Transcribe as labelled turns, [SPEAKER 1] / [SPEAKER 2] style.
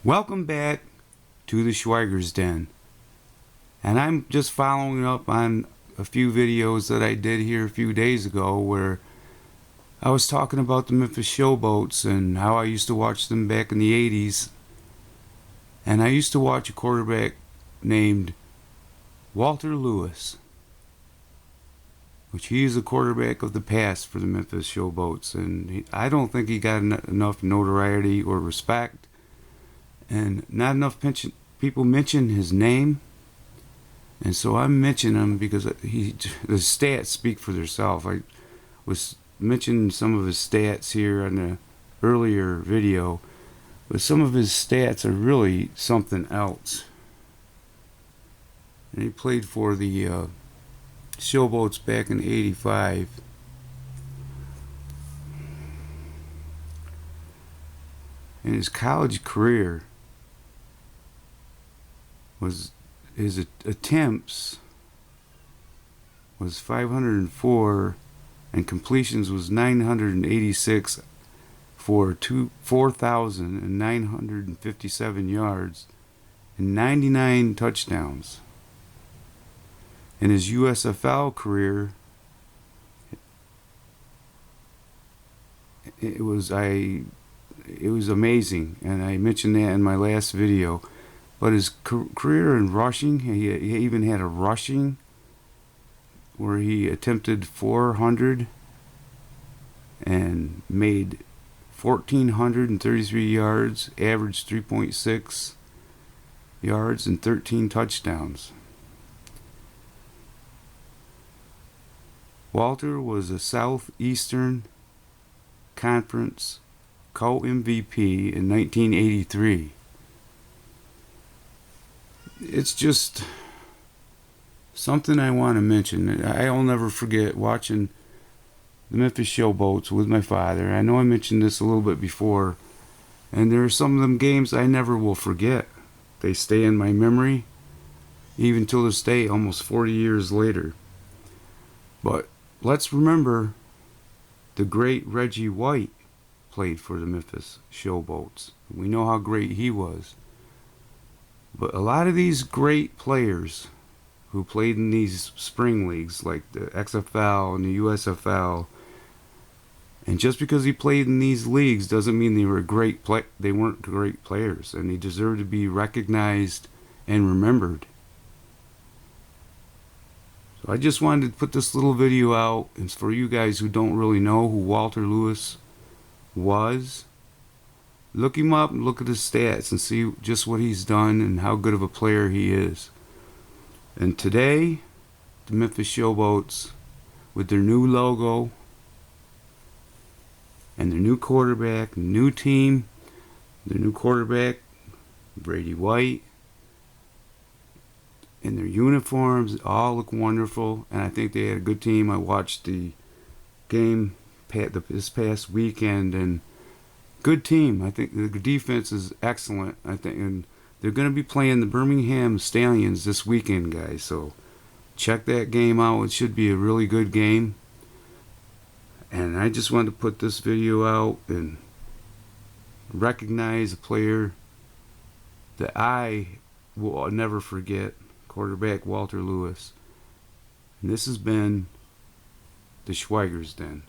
[SPEAKER 1] Welcome back to the T.S.D.N. And I'm just following up on a few videos that I did here a few days ago where I was talking about the Memphis Showboats and how I used to watch them back in the 80s. And I used to watch a quarterback named Walter Lewis, which he is a quarterback of the past for the Memphis Showboats. And I don't think he got enough notoriety or respect. And not enough people mention his name, and so I'm mentioning him because the stats speak for themselves. I was mentioning some of his stats here on the earlier video, but some of his stats are really something else. And he played for the Showboats back in '85. In his college career, his attempts was 504 and completions was 986 for 4,957 yards and 99 touchdowns. In his USFL career, it was amazing, and I mentioned that in my last video. But his career in rushing, he even had a rushing where he attempted 400 and made 1,433 yards, averaged 3.6 yards, and 13 touchdowns. Walter was a Southeastern Conference co-MVP in 1983. It's just something I want to mention. I'll never forget watching the Memphis Showboats with my father. I know I mentioned this a little bit before, and there are some of them games I never will forget. They stay in my memory, even till this day, almost 40 years later. But let's remember the great Reggie White played for the Memphis Showboats. We know how great he was. But a lot of these great players who played in these spring leagues like the XFL and the USFL, and just because he played in these leagues doesn't mean they weren't great players, and they deserve to be recognized and remembered. So I just wanted to put this little video out. It's for you guys who don't really know who Walter Lewis was. Look him up and look at his stats and see just what he's done and how good of a player he is. And today, the Memphis Showboats, with their new logo and their new quarterback, new team, their new quarterback, Brady White, and their uniforms all look wonderful. And I think they had a good team. I watched the game this past weekend, and good team. I think the defense is excellent. I think, and they're going to be playing the Birmingham Stallions this weekend, guys. So check that game out. It should be a really good game. And I just wanted to put this video out and recognize a player that I will never forget, quarterback Walter Lewis. And this has been the Schweiger's Den.